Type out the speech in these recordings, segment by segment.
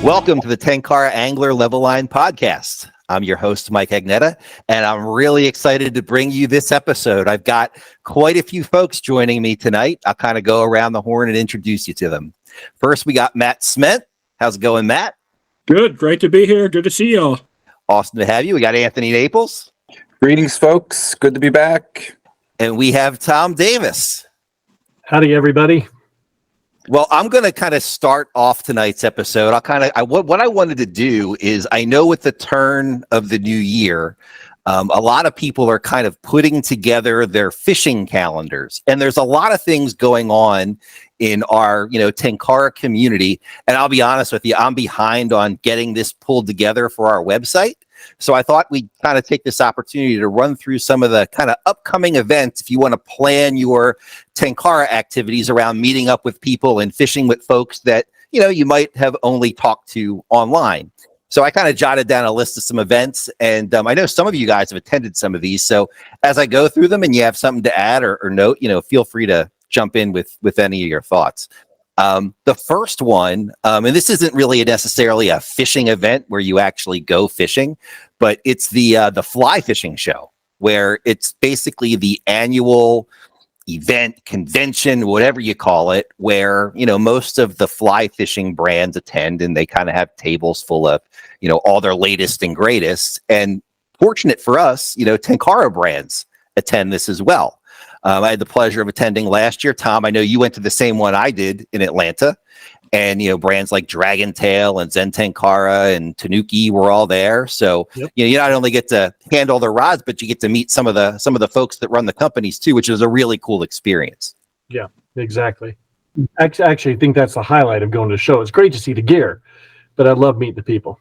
Welcome to the Tenkara Angler Level Line Podcast. I'm your host, Mike Agnetta, and I'm really excited to bring you this episode. I've got quite a few folks joining me tonight. I'll kind of go around the horn and introduce you to them. First, we got Matt Smith. How's it going, Matt? Good. Great to be here. Good to see y'all. Awesome to have you. We got Anthony Naples. Greetings, folks. Good to be back. And we have Tom Davis. Howdy, everybody. Well, I'm going to kind of start off tonight's episode. What I wanted to do is, I know with the turn of the new year, a lot of people are kind of putting together their fishing calendars, and there's a lot of things going on in our, Tenkara community. And I'll be honest with you, I'm behind on getting this pulled together for our website. So I thought we'd kind of take this opportunity to run through some of the kind of upcoming events if you want to plan your Tenkara activities around meeting up with people and fishing with folks that, you might have only talked to online. So I kind of jotted down a list of some events, and I know some of you guys have attended some of these. So as I go through them and you have something to add or note, feel free to jump in with any of your thoughts. The first one, and this isn't really necessarily a fishing event where you actually go fishing, but it's the fly fishing show, where it's basically the annual event, convention, whatever you call it, where, most of the fly fishing brands attend, and they kind of have tables full of, all their latest and greatest. And fortunate for us, Tenkara brands attend this as well. I had the pleasure of attending last year. Tom, I know you went to the same one I did in Atlanta, and brands like Dragon Tail and Zen Tenkara and Tanuki were all there. So Yep. You not only get to handle the rods, but you get to meet some of the folks that run the companies too, which is a really cool experience. Yeah, exactly. Actually, I think that's the highlight of going to the show. It's great to see the gear, but I love meeting the people.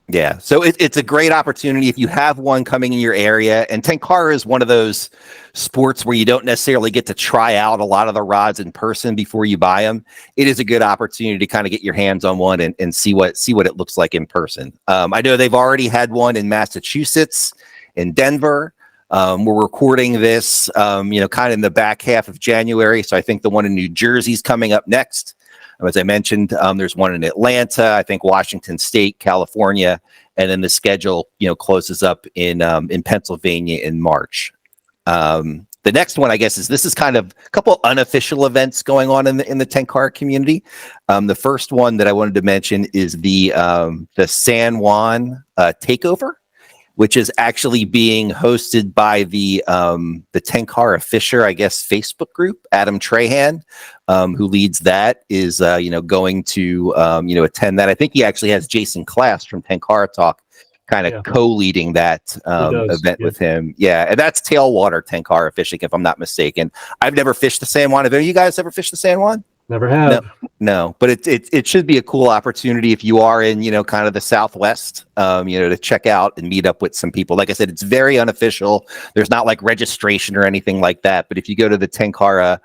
Yeah, so it's a great opportunity if you have one coming in your area. And Tenkara is one of those sports where you don't necessarily get to try out a lot of the rods in person before you buy them. It is a good opportunity to kind of get your hands on one and see what it looks like in person. I know they've already had one in Massachusetts, in Denver. We're recording this, kind of in the back half of January. So I think the one in New Jersey is coming up next. As I mentioned, there's one in Atlanta, I think Washington State, California, and then the schedule, closes up in Pennsylvania in March. The next one, I guess, is this is kind of a couple unofficial events going on in the Tenkara community. The first one that I wanted to mention is the San Juan takeover, which is actually being hosted by the Tenkara Fisher, I guess, Facebook group. Adam Trahan, who leads that, is going to attend that. I think he actually has Jason Class from Tenkara Talk kind of co-leading that event with him. Yeah, and that's tailwater Tenkara fishing, if I'm not mistaken. I've never fished the San Juan. Have any of you guys ever fished the San Juan? Never have. No, but it should be a cool opportunity if you are in, kind of the Southwest, to check out and meet up with some people. Like I said, it's very unofficial. There's not like registration or anything like that. But if you go to the Tenkara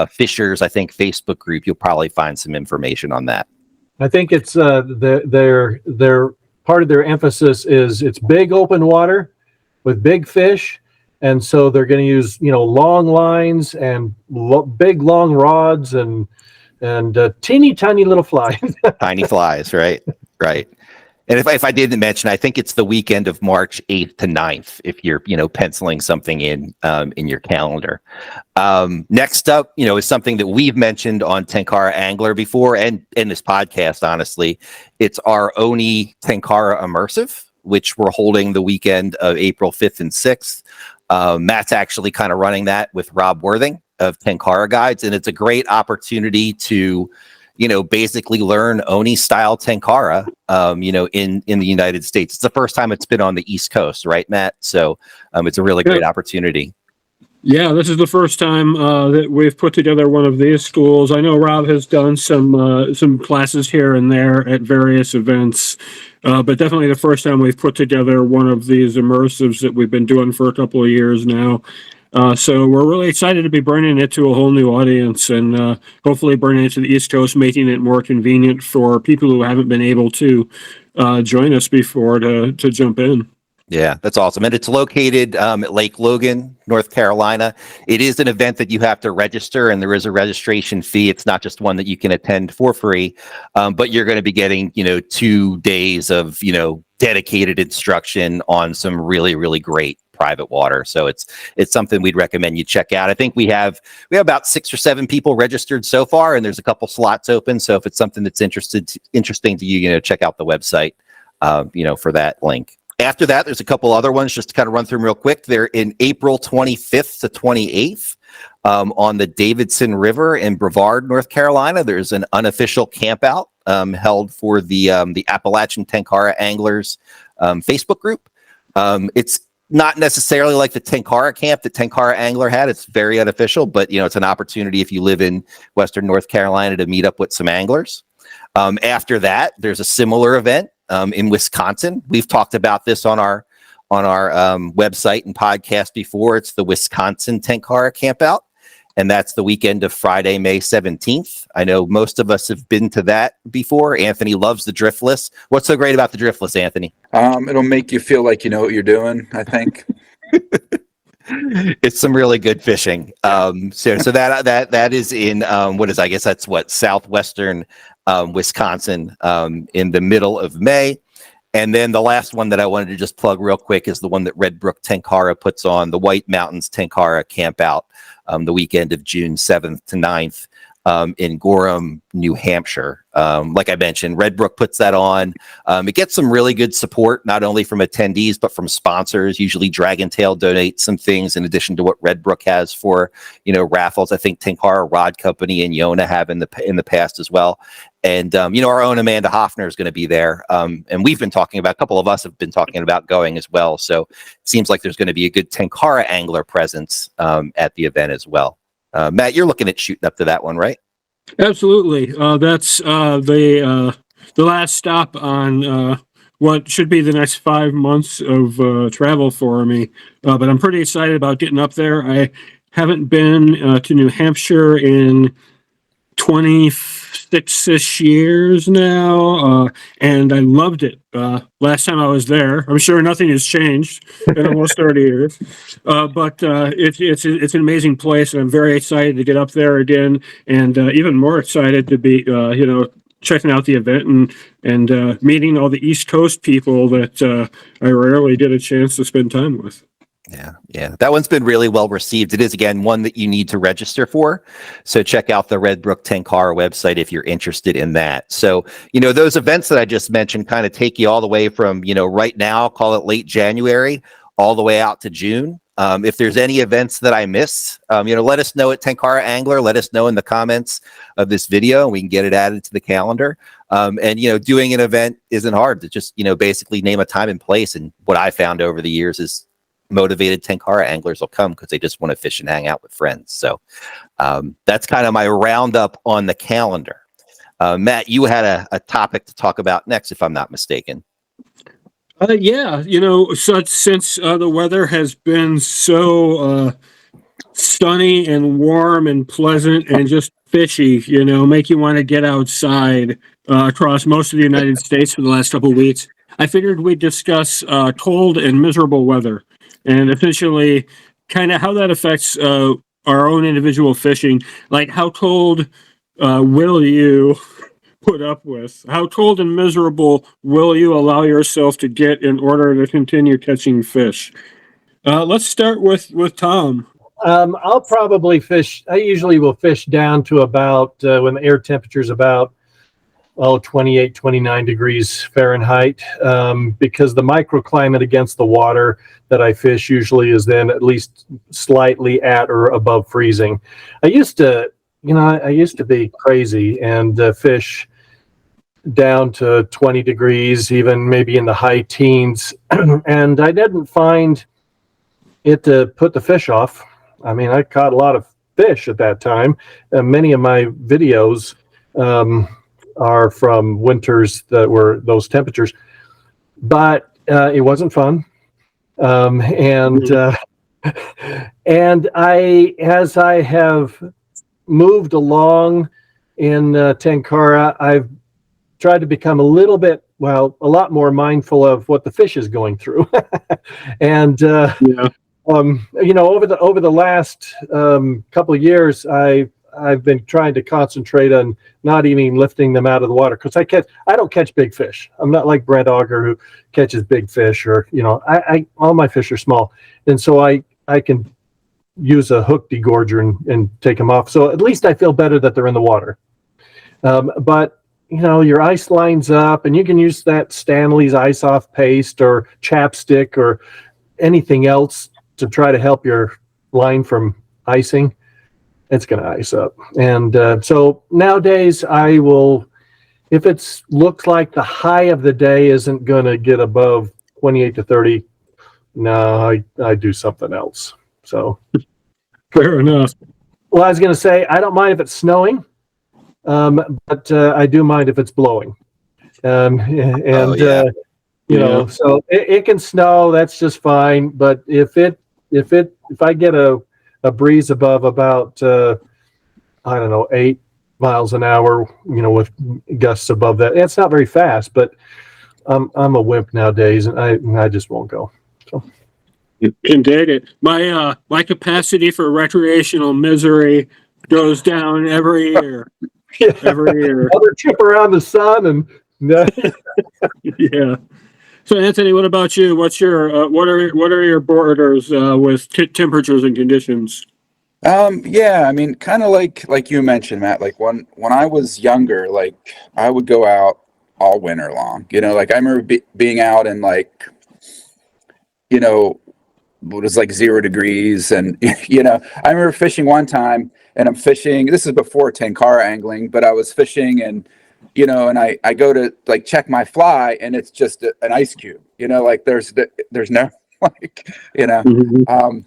Fishers, I think, Facebook group, you'll probably find some information on that. I think it's their part of their emphasis is it's big open water with big fish. And so they're going to use, long lines and big long rods and teeny tiny little flies. Tiny flies, right? Right. And if I didn't mention, I think it's the weekend of March 8th to 9th, if you're, penciling something in your calendar. Next up, is something that we've mentioned on Tenkara Angler before and in this podcast, honestly. It's our Oni Tenkara Immersive, which we're holding the weekend of April 5th and 6th. Matt's actually kind of running that with Rob Worthing of Tenkara Guides, and it's a great opportunity to, basically learn Oni style Tenkara, in the United States. It's the first time it's been on the East Coast, right, Matt? So it's a really great opportunity. Yeah, this is the first time that we've put together one of these schools. I know Rob has done some classes here and there at various events, but definitely the first time we've put together one of these immersives that we've been doing for a couple of years now. So we're really excited to be bringing it to a whole new audience and hopefully bringing it to the East Coast, making it more convenient for people who haven't been able to join us before to jump in. Yeah, that's awesome. And it's located at Lake Logan, North Carolina. It is an event that you have to register, and there is a registration fee. It's not just one that you can attend for free, but you're going to be getting, 2 days of, dedicated instruction on some really, really great private water. So it's something we'd recommend you check out. I think we have about 6 or 7 people registered so far, and there's a couple slots open. So if it's something that's interesting to you, check out the website, for that link. After that, there's a couple other ones just to kind of run through them real quick. They're in April 25th to 28th on the Davidson River in Brevard, North Carolina. There's an unofficial campout held for the Appalachian Tenkara Anglers Facebook group. It's not necessarily like the Tenkara camp that Tenkara Angler had. It's very unofficial, but it's an opportunity if you live in Western North Carolina to meet up with some anglers. After that, there's a similar event in Wisconsin. We've talked about this on our website and podcast before. It's the Wisconsin Tenkara Campout, and that's the weekend of Friday, May 17th. I know most of us have been to that before. Anthony loves the driftless. What's so great about the driftless, Anthony? It'll make you feel like you know what you're doing, I think. It's some really good fishing. So that is in I guess that's southwestern Wisconsin in the middle of May. And then the last one that I wanted to just plug real quick is the one that Red Brook Tenkara puts on, the White Mountains Tenkara Campout, the weekend of June 7th to 9th in Gorham, New Hampshire. Like I mentioned, Red Brook puts that on. It gets some really good support, not only from attendees, but from sponsors. Usually Dragon Tail donates some things in addition to what Red Brook has for, raffles. I think Tenkara Rod Company and Yona have in the past as well. And, our own Amanda Hoffner is going to be there. And a couple of us have been talking about going as well. So it seems like there's going to be a good Tenkara angler presence at the event as well. Matt, you're looking at shooting up to that one, right? Absolutely. That's the last stop on what should be the next 5 months of travel for me. But I'm pretty excited about getting up there. I haven't been to New Hampshire in 26-ish years now, and I loved it. Last time I was there, I'm sure nothing has changed in almost 30 years, but it's an amazing place, and I'm very excited to get up there again, and even more excited to be, checking out the event and meeting all the East Coast people that I rarely get a chance to spend time with. Yeah. That one's been really well received. It is, again, one that you need to register for. So check out the Red Brook Tenkara website if you're interested in that. So, those events that I just mentioned kind of take you all the way from, right now, call it late January, all the way out to June. If there's any events that I missed, let us know at Tenkara Angler. Let us know in the comments of this video, and we can get it added to the calendar. And, doing an event isn't hard. To just, basically name a time and place. And what I found over the years is motivated Tenkara anglers will come because they just want to fish and hang out with friends. So that's kind of my roundup on the calendar. Matt, you had a topic to talk about next, if I'm not mistaken. Yeah, since the weather has been so sunny and warm and pleasant and just fishy, make you want to get outside across most of the United States for the last couple of weeks, I figured we'd discuss cold and miserable weather, and essentially kind of how that affects our own individual fishing. Like, how cold will you put up with? How cold and miserable will you allow yourself to get in order to continue catching fish? Let's start with Tom. I'll probably fish. I usually will fish down to about when the air temperature is about 28, 29 degrees Fahrenheit, because the microclimate against the water that I fish usually is then at least slightly at or above freezing. I used to be crazy and fish down to 20 degrees, even maybe in the high teens, and I didn't find it to put the fish off. I mean, I caught a lot of fish at that time. Many of my videos are from winters that were those temperatures, but it wasn't fun. And as I have moved along in Tenkara, I've tried to become a little bit well, a lot more mindful of what the fish is going through. And Yeah. over the last couple of years, I've been trying to concentrate on not even lifting them out of the water, because I don't catch big fish. I'm not like Brent Auger, who catches big fish, or I all my fish are small, and so I can use a hook degorger and take them off. So at least I feel better that they're in the water. But your ice lines up, and you can use that Stanley's ice off paste or chapstick or anything else to try to help your line from icing. It's going to ice up. And so nowadays I will, if it looks like the high of the day isn't going to get above 28 to 30, no, I do something else. So Fair enough. well, I was going to say, I don't mind if it's snowing, but I do mind if it's blowing. And so it can snow, that's just fine. But if I get a breeze above about, 8 miles an hour, with gusts above that, it's not very fast, but I'm a wimp nowadays, and I just won't go. So. Can dig it. My capacity for recreational misery goes down every year. Yeah. Every year. Another trip around the sun, and Yeah. So Anthony, what about you? What's your what are your borders with temperatures and conditions? Yeah, I mean, kind of like you mentioned, Matt, like when I was younger, like I would go out all winter long, like I remember being out in like, it was like 0 degrees. And, I remember fishing one time, and I'm fishing, this is before Tenkara angling, but I was fishing, and, and I go to like check my fly, and it's just an ice cube, like there's no, like, Mhm.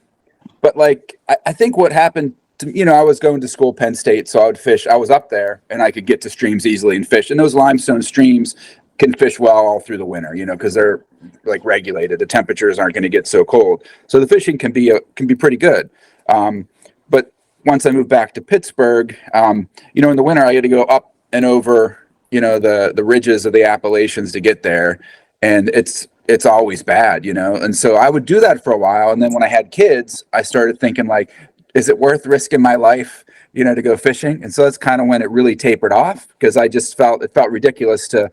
But like, I think what happened to, I was going to school, Penn State, so I would fish. I was up there, and I could get to streams easily and fish. And those limestone streams can fish well all through the winter, because they're like regulated. The temperatures aren't going to get so cold, so the fishing can be pretty good. But once I moved back to Pittsburgh, in the winter I had to go up and over, the ridges of the Appalachians to get there, and it's always bad, and so I would do that for a while. And then when I had kids, I started thinking, like, is it worth risking my life, to go fishing? And so that's kind of when it really tapered off, because I just felt ridiculous to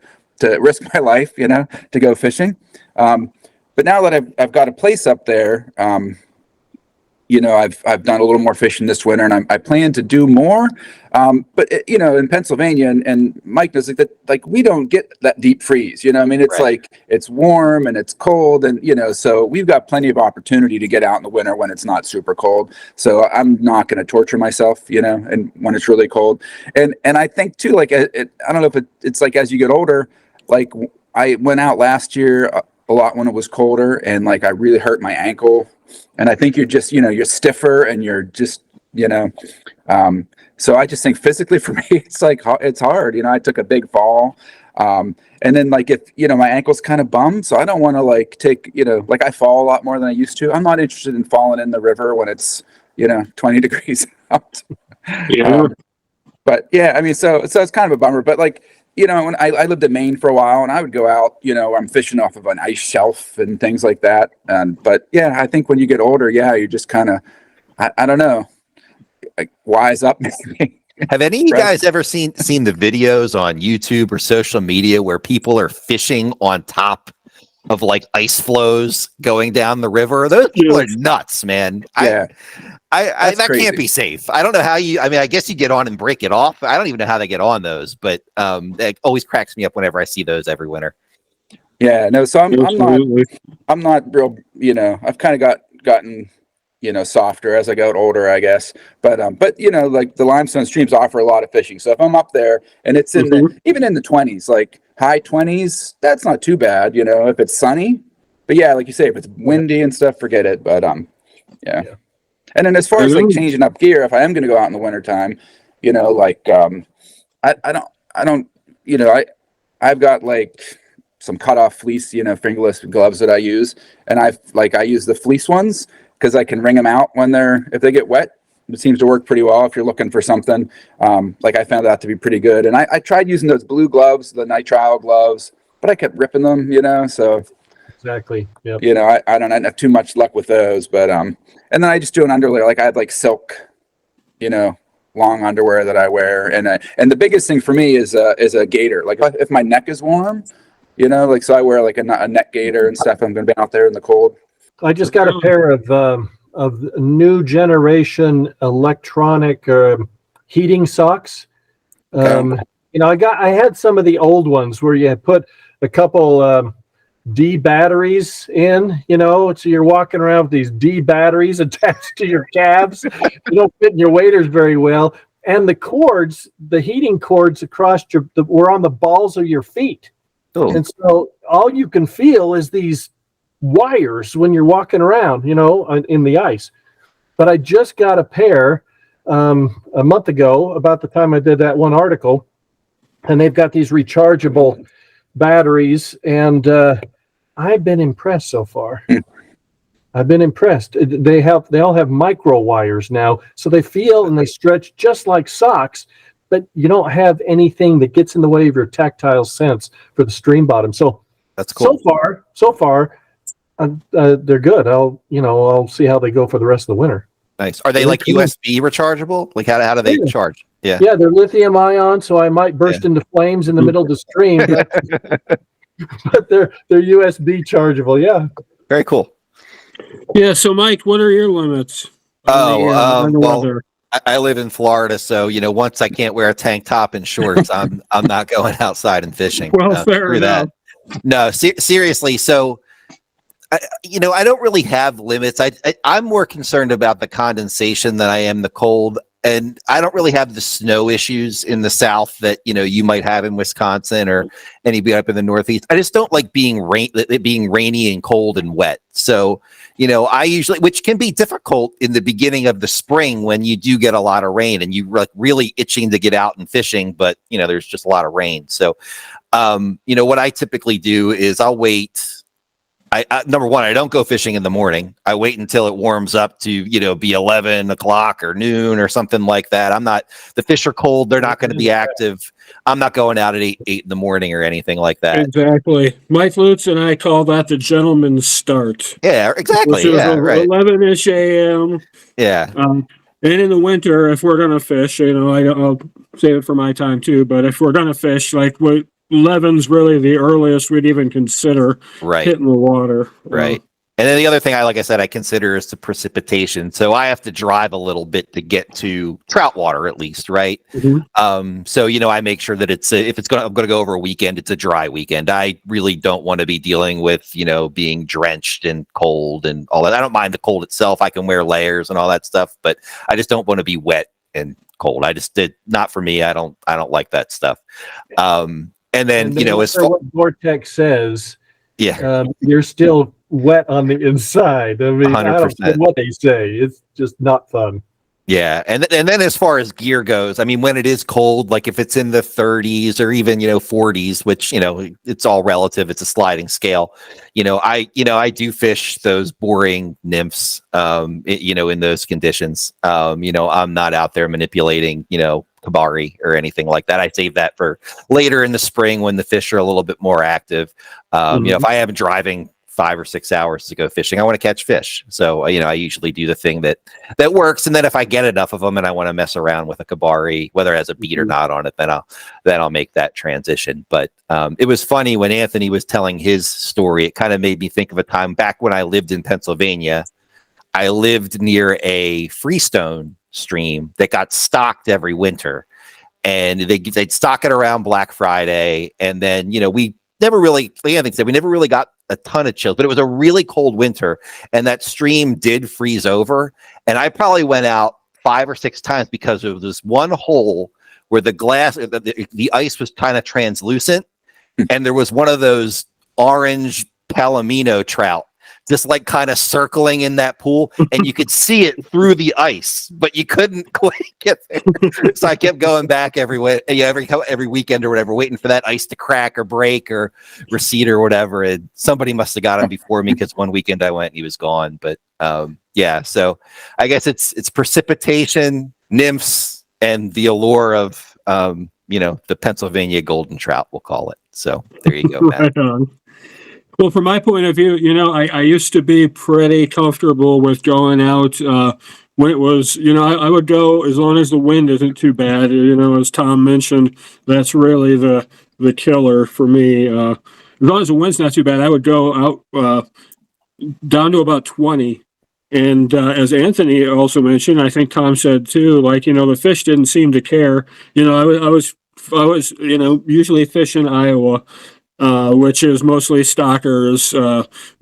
risk my life, to go fishing. But now that I've got a place up there, I've done a little more fishing this winter, and I plan to do more. But in Pennsylvania, and Mike knows that, like, we don't get that deep freeze. I mean, it's Right. like it's warm and it's cold, and so we've got plenty of opportunity to get out in the winter when it's not super cold. So I'm not going to torture myself, and when it's really cold. And I think too, like, I don't know if it's like as you get older, like I went out last year a lot when it was colder, and like I really hurt my ankle. And I think you're just, you're stiffer, and you're just, so I just think physically for me, it's like, it's hard. I took a big fall. And then like, if, my ankle's kind of bummed, so I don't want to like take, like I fall a lot more than I used to. I'm not interested in falling in the river when it's, 20 degrees out. Yeah. But yeah, I mean, so it's kind of a bummer, but like, when I lived in Maine for a while, and I would go out, I'm fishing off of an ice shelf and things like that. But yeah, I think when you get older, yeah, you just kind of, I don't know, like wise up. Have any of you guys ever seen the videos on YouTube or social media where people are fishing on top of like ice flows going down the river? Those people are nuts, man. Yeah. That crazy. can't be safe. I don't know how I guess you get on and break it off. I don't even know how they get on those, but it always cracks me up whenever I see those every winter. Yeah, no, so I'm not real, I've kind of gotten, softer as I got older, I guess. But like the limestone streams offer a lot of fishing. So if I'm up there and it's in even in the 20s, like high 20s, that's not too bad, if it's sunny. But yeah, like you say, if it's windy and stuff, forget it. But yeah. And then as far as like changing up gear, if I am going to go out in the wintertime, like I've got like some cutoff fleece, fingerless gloves that I use, and I use the fleece ones because I can wring them out if they get wet. It seems to work pretty well if you're looking for something. Like I found that to be pretty good, and I tried using those blue gloves, the nitrile gloves, but I kept ripping them, so Exactly. Yep. I don't have too much luck with those, but and then I just do an underlayer. Like I have like silk, long underwear that I wear, and the biggest thing for me is a gaiter. Like if my neck is warm, like so I wear like a neck gaiter and stuff. I'm gonna be out there in the cold. I just got a pair of new generation electronic heating socks. Okay. I had some of the old ones where you had put a couple D batteries in, so you're walking around with these D batteries attached to your calves. You don't fit in your waders very well. And the cords, the heating cords across were on the balls of your feet. Oh. And so all you can feel is these wires when you're walking around, in the ice. But I just got a pair a month ago, about the time I did that one article, and they've got these rechargeable batteries, and I've been impressed so far. I've been impressed. They all have micro wires now, so they feel and they stretch just like socks, but you don't have anything that gets in the way of your tactile sense for the stream bottom. So That's cool. So far, they're good. I'll see how they go for the rest of the winter. Nice. Are they like USB rechargeable? Like how do they charge? Yeah. Yeah, they're lithium ion, so I might burst into flames in the middle of the stream, but they're USB chargeable. Yeah. Very cool. Yeah. So, Mike, what are your limits? On the Well, weather? I live in Florida, so once I can't wear a tank top and shorts, I'm not going outside and fishing. Well, fair enough. No, seriously. So, I don't really have limits. I'm more concerned about the condensation than I am the cold. And I don't really have the snow issues in the South that, you might have in Wisconsin or anybody up in the Northeast. I just don't like it being rainy and cold and wet. So, I usually, which can be difficult in the beginning of the spring when you do get a lot of rain and you're like really itching to get out and fishing, but there's just a lot of rain. So, what I typically do is I'll wait. Number one, I don't go fishing in the morning. I wait until it warms up to, be 11 o'clock or noon or something like that. The fish are cold. They're not going to be active. I'm not going out at 8 in the morning or anything like that. Exactly. Mike Lutz and I call that the gentleman's start. Yeah, exactly. Which is Yeah, right. 11-ish a.m. Yeah. And in the winter, if we're going to fish, I'll save it for my time too, but if we're going to fish, like 11's really the earliest we'd even consider hitting the water. Right. And then the other thing like I said, I consider is the precipitation. So I have to drive a little bit to get to trout water at least, right? Mm-hmm. So, I make sure that I'm going to go over a weekend, it's a dry weekend. I really don't want to be dealing with, being drenched and cold and all that. I don't mind the cold itself. I can wear layers and all that stuff, but I just don't want to be wet and cold. Not for me. I don't like that stuff. And then, as far what Vortex says, yeah, you're still wet on the inside. I mean, 100%. I don't know what they say. It's just not fun. Yeah. And then as far as gear goes, I mean, when it is cold, like if it's in the 30s or even, 40s, which, it's all relative. It's a sliding scale. I do fish those boring nymphs, in those conditions. I'm not out there manipulating, kabari or anything like that. I save that for later in the spring when the fish are a little bit more active. If I am driving 5 or 6 hours to go fishing, I want to catch fish. So, I usually do the thing that works. And then if I get enough of them and I want to mess around with a kabari, whether it has a bead or not on it, then I'll make that transition. But it was funny when Anthony was telling his story. It kind of made me think of a time back when I lived in Pennsylvania. I lived near a freestone stream that got stocked every winter, and they'd stock it around Black Friday. And then, we never really, like Anthony said, we never really got a ton of chills, but it was a really cold winter and that stream did freeze over. And I probably went out 5 or 6 times because of this one hole where the glass, the ice was kind of translucent. And there was one of those orange palomino trout just like kind of circling in that pool, and you could see it through the ice, but you couldn't quite get there. So I kept going back every weekend or whatever, waiting for that ice to crack or break or recede or whatever. And somebody must have got him before me because one weekend I went and he was gone. But so I guess it's precipitation, nymphs, and the allure of the Pennsylvania golden trout, we'll call it. So there you go, Matt. Right on. Well, from my point of view, I used to be pretty comfortable with going out when it was, I would go as long as the wind isn't too bad. As Tom mentioned, that's really the killer for me. As long as the wind's not too bad, I would go out down to about 20. And as Anthony also mentioned, I think Tom said too, like, the fish didn't seem to care. I was usually fish in Iowa, which is mostly stockers,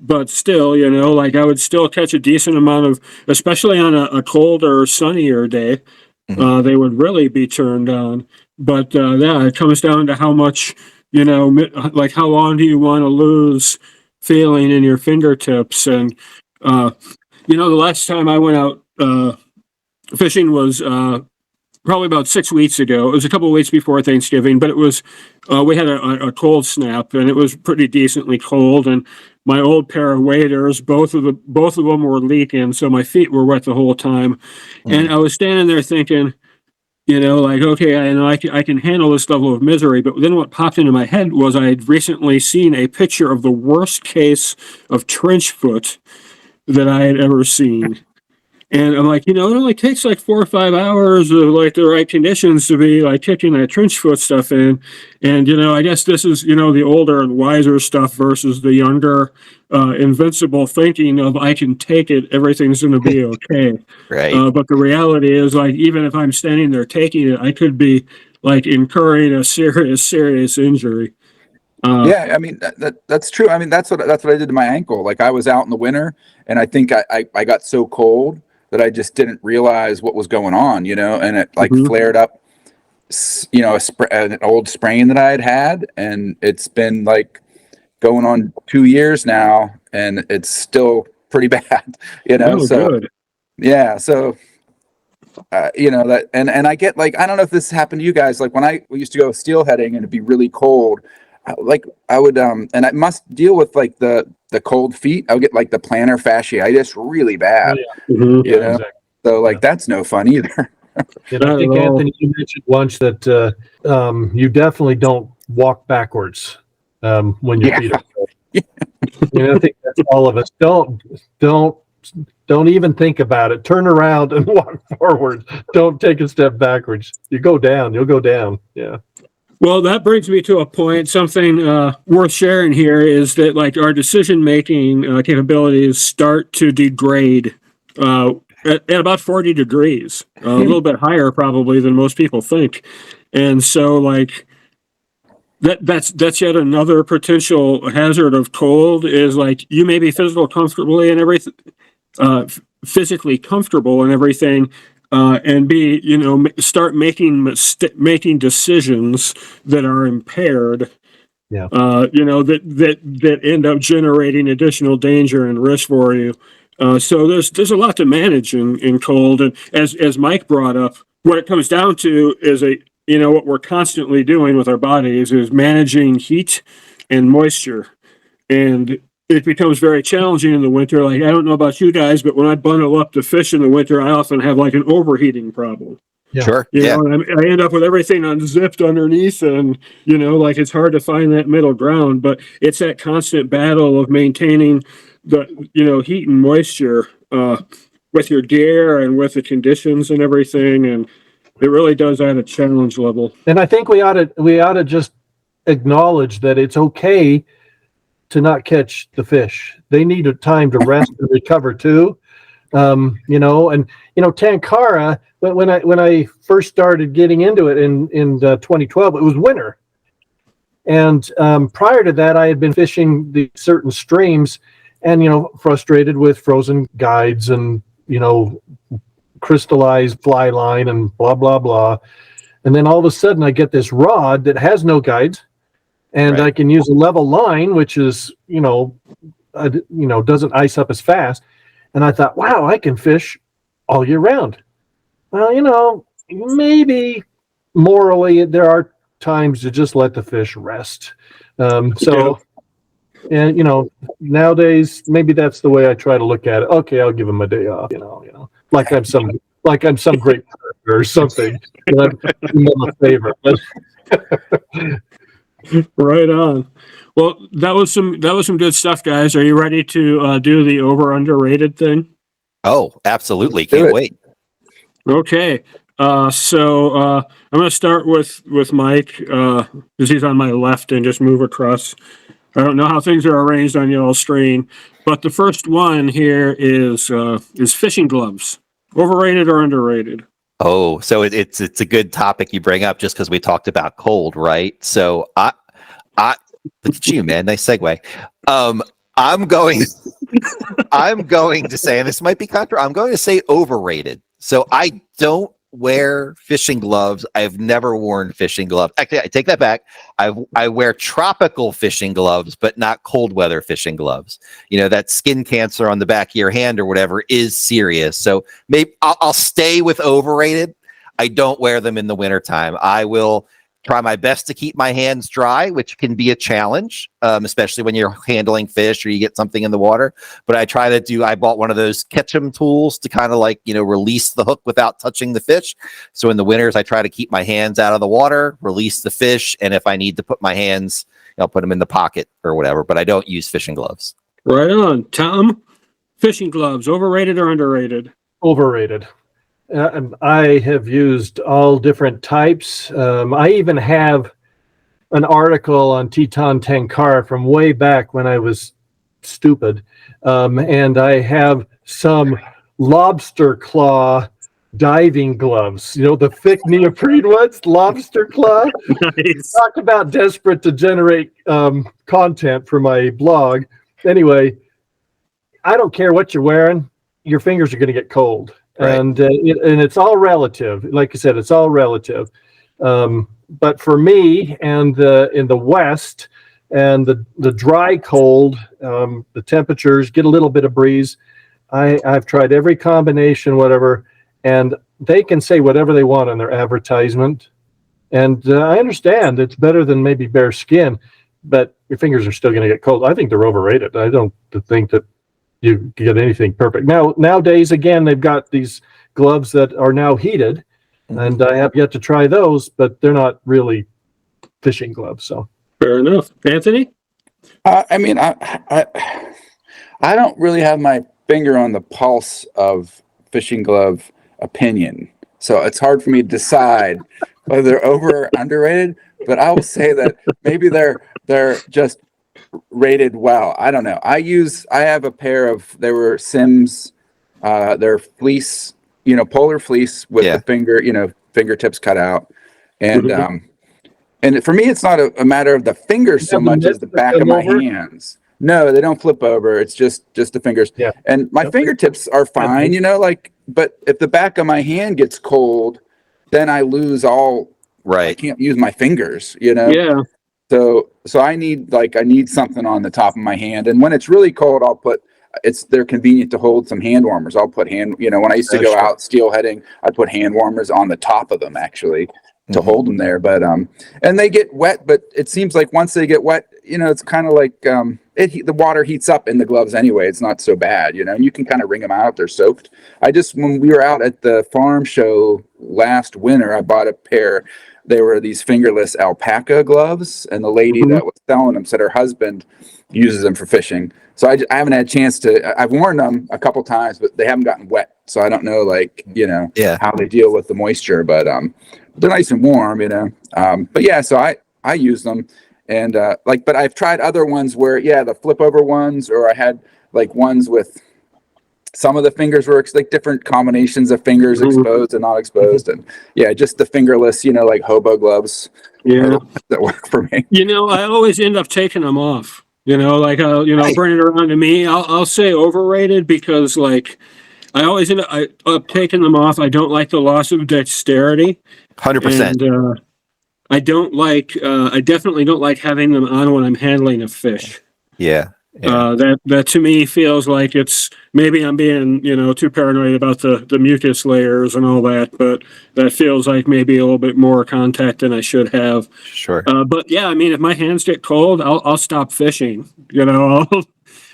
but still, like I would still catch a decent amount of, especially on a colder, sunnier day, they would really be turned on. But yeah, it comes down to how much, like how long do you want to lose feeling in your fingertips? And, the last time I went out fishing was probably about 6 weeks ago. It was a couple of weeks before Thanksgiving, but it was we had a cold snap, and it was pretty decently cold. And my old pair of waders, both of them were leaking, so my feet were wet the whole time. And I was standing there thinking, like, okay, I know I can handle this level of misery. But then what popped into my head was I had recently seen a picture of the worst case of trench foot that I had ever seen. And I'm like, it only takes like 4 or 5 hours of like the right conditions to be like kicking that trench foot stuff in. And, I guess this is, the older and wiser stuff versus the younger, invincible thinking of I can take it, everything's going to be okay. Right. But the reality is, like, even if I'm standing there taking it, I could be like incurring a serious injury. Yeah, I mean that's true. I mean that's what I did to my ankle. Like I was out in the winter, and I think I got so cold that I just didn't realize what was going on, and it like flared up, an old sprain that I had, and it's been like going on 2 years now, and it's still pretty bad, Oh, so good. yeah, so. That and I get like I don't know if this happened to you guys, like when we used to go steelheading and it'd be really cold, I would and I must deal with like the cold feet. I would get like the plantar fasciitis really bad. Exactly. So like that's no fun either. And I think Anthony, you mentioned once that you definitely don't walk backwards when your feet are cold. I think that's all of us. Don't even think about it. Turn around and walk forward. Don't take a step backwards. You'll go down. Yeah. Well, that brings me to a point. Something worth sharing here is that like our decision-making capabilities start to degrade at about 40 degrees, a little bit higher probably than most people think. And so like that's yet another potential hazard of cold is like you may be physically comfortable and everything, and be, start making decisions that are impaired. Yeah. That end up generating additional danger and risk for you. So there's a lot to manage in cold, and as Mike brought up, what it comes down to is what we're constantly doing with our bodies is managing heat and moisture, and it becomes very challenging in the winter. Like, I don't know about you guys, but when I bundle up to fish in the winter, I often have like an overheating problem. Yeah. Sure. I end up with everything unzipped underneath, and like it's hard to find that middle ground. But it's that constant battle of maintaining the heat and moisture with your gear and with the conditions and everything, and it really does add a challenge level. And I think we ought to just acknowledge that it's okay to not catch the fish. They need a time to rest and recover too. And Tenkara, when I first started getting into it in 2012, it was winter. And prior to that, I had been fishing the certain streams and, frustrated with frozen guides and, crystallized fly line and blah, blah, blah. And then all of a sudden I get this rod that has no guides, and I can use a level line, which is, doesn't ice up as fast. And I thought, wow, I can fish all year round. Well, maybe morally there are times to just let the fish rest. Nowadays maybe that's the way I try to look at it. Okay, I'll give him a day off. Like I'm some great partner or something. I'm a favor. Right on. Well, that was some good stuff, guys. Are you ready to do the over underrated thing? Oh, absolutely. Do Can't it. wait. Okay. I'm going to start with Mike because he's on my left and just move across. I don't know how things are arranged on y'all's screen, but the first one here is fishing gloves. Overrated or underrated? Oh, so it's a good topic you bring up just because we talked about cold, right? So I look at you, man. Nice segue. I'm going I'm going to say, and this might be I'm going to say overrated. So I don't wear fishing gloves. I've never worn fishing gloves. Actually, I take that back. I wear tropical fishing gloves, but not cold weather fishing gloves. You know, that skin cancer on the back of your hand or whatever is serious. So maybe I'll stay with overrated. I don't wear them in the wintertime. I will try my best to keep my hands dry, which can be a challenge, especially when you're handling fish or you get something in the water. But I bought one of those catch 'em tools to kind of like, release the hook without touching the fish. So in the winters, I try to keep my hands out of the water, release the fish. And if I need to put my hands, I'll put them in the pocket or whatever, but I don't use fishing gloves. Right on. Tom, fishing gloves, overrated or underrated? Overrated. I have used all different types. I even have an article on Teton Tenkara from way back when I was stupid. And I have some lobster claw diving gloves, the thick neoprene ones, lobster claw. Nice. Talk about desperate to generate content for my blog. Anyway, I don't care what you're wearing, your fingers are going to get cold. Right. And it's all relative. Like I said, it's all relative. But for me, and in the West, and the dry cold, the temperatures get a little bit of breeze. I've tried every combination, whatever, and they can say whatever they want in their advertisement. And I understand it's better than maybe bare skin, but your fingers are still going to get cold. I think they're overrated. I don't think that you get anything perfect. Nowadays, again, they've got these gloves that are now heated, and I have yet to try those, but they're not really fishing gloves. So Fair enough. Anthony? I don't really have my finger on the pulse of fishing glove opinion, so it's hard for me to decide whether they're over or underrated. But I will say that maybe they're just rated well. I don't know. I have a pair of, they were Sims, they're fleece, polar fleece with the fingertips cut out. And and for me, it's not a matter of the fingers so much as the back of my hands. No, they don't flip over. It's just the fingers. Yeah. And my fingertips are fine, but if the back of my hand gets cold, then I lose all. Right. I can't use my fingers, Yeah. So I need something on the top of my hand. And when it's really cold, they're convenient to hold some hand warmers. I'll put when I used to go out steelheading, I'd put hand warmers on the top of them actually to hold them there. But and they get wet, but it seems like once they get wet, it's kind of like the water heats up in the gloves anyway. It's not so bad, and you can kind of wring them out if they're soaked. When we were out at the farm show last winter, I bought a pair. They were these fingerless alpaca gloves, and the lady that was selling them said her husband uses them for fishing. So I haven't had a chance to. I've worn them a couple times, but they haven't gotten wet. So I don't know, how they deal with the moisture. But they're nice and warm, But yeah, so I use them, and but I've tried other ones where the flip over ones, or I had ones with some of the fingers were like different combinations of fingers, exposed and not exposed, and just the fingerless, like hobo gloves. Yeah, that work for me. I always end up taking them off. Right. Bring it around to me. I'll say overrated because I always end up taking them off. I don't like the loss of dexterity. 100%. I don't like. I definitely don't like having them on when I'm handling a fish. Yeah. That to me feels like it's maybe I'm being too paranoid about the mucus layers and all that, but that feels like maybe a little bit more contact than I should have. Sure. But yeah, if my hands get cold, I'll stop fishing.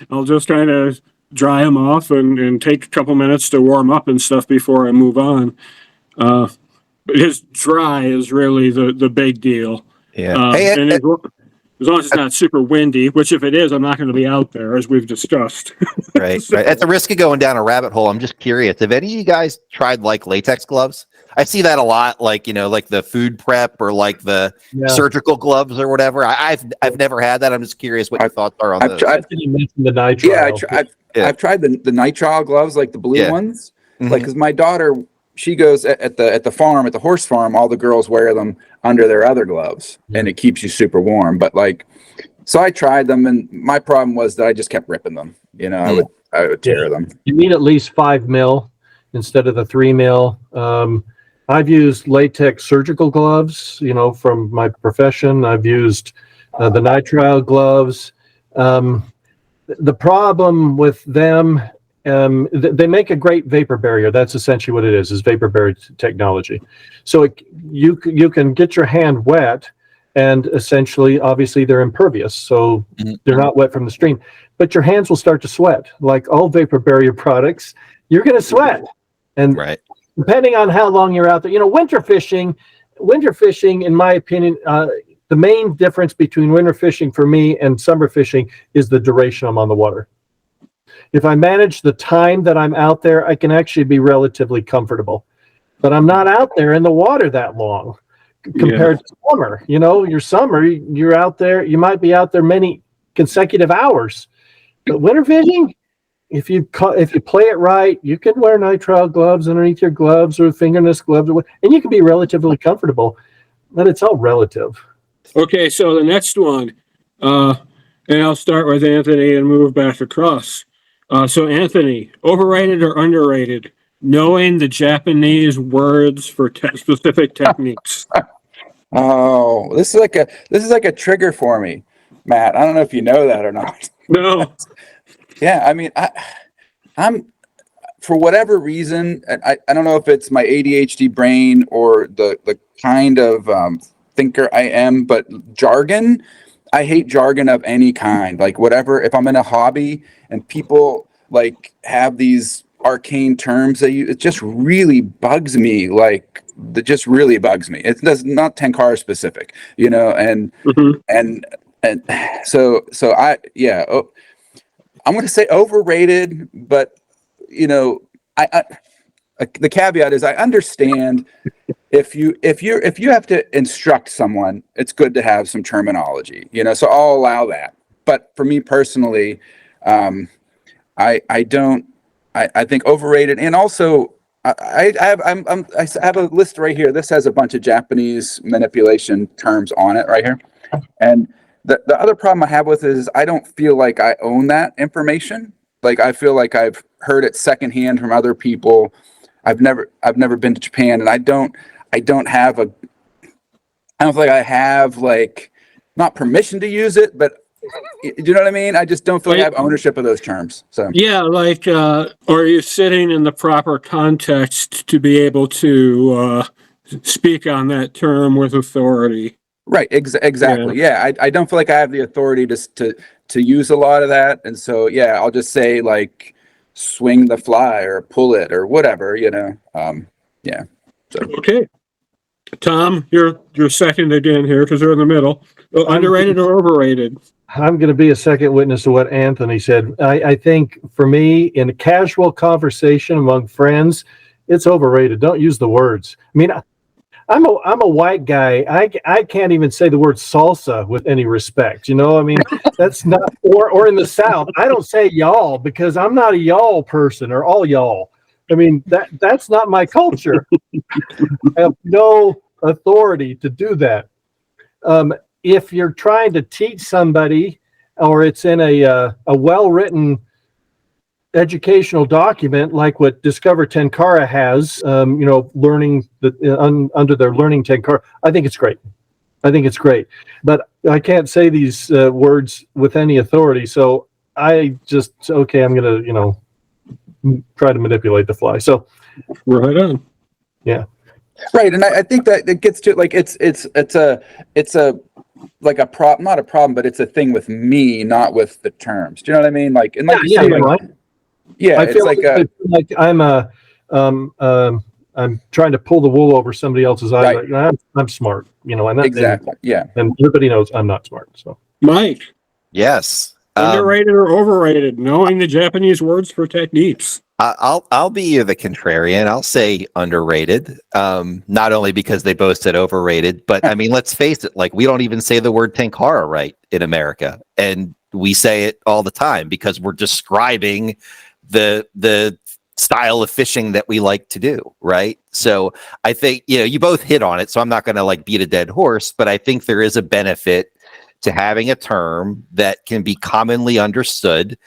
I'll just kind of dry them off and take a couple minutes to warm up and stuff before I move on. Because dry is really the big deal. Yeah. as long as it's not super windy, which if it is, I'm not going to be out there, as we've discussed. Right. At the risk of going down a rabbit hole, I'm just curious. Have any of you guys tried like latex gloves? I see that a lot, like, like the food prep or like the surgical gloves or whatever. I've never had that. I'm just curious what your thoughts are on those. You mentioned the nitrile. I've tried the nitrile gloves, like the blue ones. Mm-hmm. Like, because my daughter, she goes at the farm, at the horse farm, all the girls wear them under their other gloves, and it keeps you super warm. But like, so I tried them, and my problem was that I just kept ripping them. I would tear them. You need at least 5 mil instead of the 3 mil. I've used latex surgical gloves, from my profession. I've used the nitrile gloves. The problem with them, they make a great vapor barrier. That's essentially what it is vapor barrier technology. So you can get your hand wet, and essentially, obviously, they're impervious. So they're not wet from the stream. But your hands will start to sweat. Like all vapor barrier products, you're going to sweat. And depending on how long you're out there, winter fishing, in my opinion, the main difference between winter fishing for me and summer fishing is the duration I'm on the water. If I manage the time that I'm out there, I can actually be relatively comfortable. But I'm not out there in the water that long compared to summer. Your summer, you're out there, you might be out there many consecutive hours. But winter fishing, if you play it right, you can wear nitrile gloves underneath your gloves or fingerless gloves, and you can be relatively comfortable. But it's all relative. Okay, so the next one, and I'll start with Anthony and move back across. So Anthony, overrated or underrated? Knowing the Japanese words for specific techniques. Oh, this is like a trigger for me, Matt. I don't know if you know that or not. No. Yeah, I mean, I'm for whatever reason, I don't know if it's my ADHD brain or the kind of thinker I am, but jargon, I hate jargon of any kind. Like whatever, if I'm in a hobby and people like have these arcane terms that it just really bugs me. Like that just really bugs me. It's not Tenkara specific, and so I'm going to say overrated, but I the caveat is I understand if you have to instruct someone, it's good to have some terminology, so I'll allow that. But for me personally, I think overrated, and also I have a list right here. This has a bunch of Japanese manipulation terms on it right here, and the other problem I have with it is I don't feel like I own that information. Like I feel like I've heard it secondhand from other people. I've never been to Japan, and I don't feel like I have like not permission to use it, but you know what I mean? I just don't feel like I have ownership of those terms. So yeah, like are you sitting in the proper context to be able to speak on that term with authority? Right, exactly. Yeah, I don't feel like I have the authority to use a lot of that, and so I'll just say like swing the fly or pull it or whatever, So. Okay, Tom, you're second again here because they're in the middle. Underrated or overrated? I'm going to be a second witness to what Anthony said. I think for me, in a casual conversation among friends, it's overrated. Don't use the words. I mean, I'm a white guy. I can't even say the word salsa with any respect. I mean, that's not, or in the South, I don't say y'all because I'm not a y'all person or all y'all. I mean, that's not my culture. I have no authority to do that. If you're trying to teach somebody, or it's in a well-written educational document like what Discover Tenkara has, learning under their Learning Tenkara, I think it's great. But I can't say these words with any authority, so I just I'm going to try to manipulate the fly. So right on. Yeah. Right, and I think that it gets to like it's a like a problem, not a problem, but it's a thing with me, not with the terms. Do you know what I mean? Like, and like you say, like, I feel like I'm trying to pull the wool over somebody else's eyes. Right. Like, I'm smart, and exactly. And everybody knows I'm not smart. So Mike, Yes. underrated or overrated? Knowing the Japanese words for techniques. I'll be the contrarian. I'll say underrated. Not only because they both said overrated, but I mean, let's face it. Like, we don't even say the word Tenkara right in America, and we say it all the time because we're describing the style of fishing that we like to do, right? So I think, you both hit on it. So I'm not going to like beat a dead horse, but I think there is a benefit to having a term that can be commonly understood.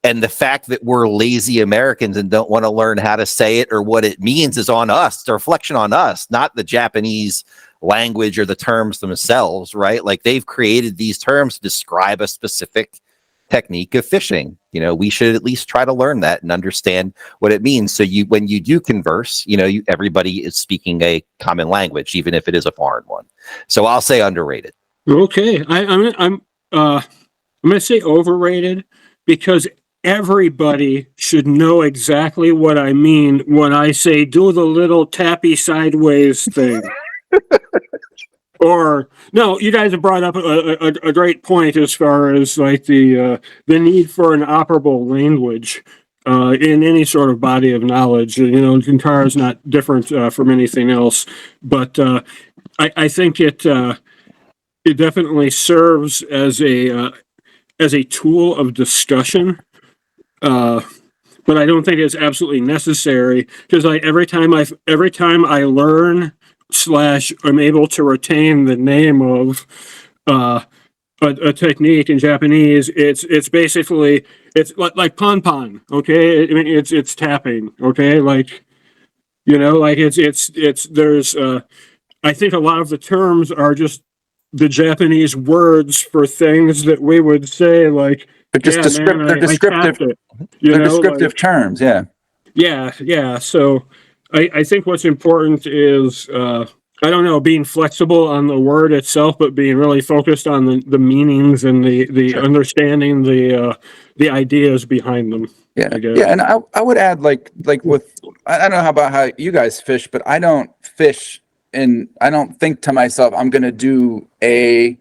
And the fact that we're lazy Americans and don't want to learn how to say it or what it means is on us. It's a reflection on us, not the Japanese language or the terms themselves, right? Like, they've created these terms to describe a specific technique of fishing. We should at least try to learn that and understand what it means. So when you do converse, everybody is speaking a common language, even if it is a foreign one. So I'll say underrated. Okay, I'm going to say overrated because everybody should know exactly what I mean when I say do the little tappy sideways thing. Or no, you guys have brought up a great point as far as like the need for an operable language in any sort of body of knowledge. Tenkara is not different from anything else, but I think it definitely serves as a tool of discussion. But I don't think it's absolutely necessary because like every time I learn / I'm able to retain the name of a technique in Japanese, it's basically it's like pon. Okay, I mean it's tapping. Okay, like like it's there's I think a lot of the terms are just the Japanese words for things that we would say like. They're just they're descriptive. They're descriptive terms. Yeah. Yeah. So I think what's important is I don't know, being flexible on the word itself, but being really focused on the meanings and the Sure. understanding the ideas behind them. Yeah, I guess. yeah, and I would add like with I don't know about how you guys fish, but I don't fish and I don't think to myself I'm gonna do A,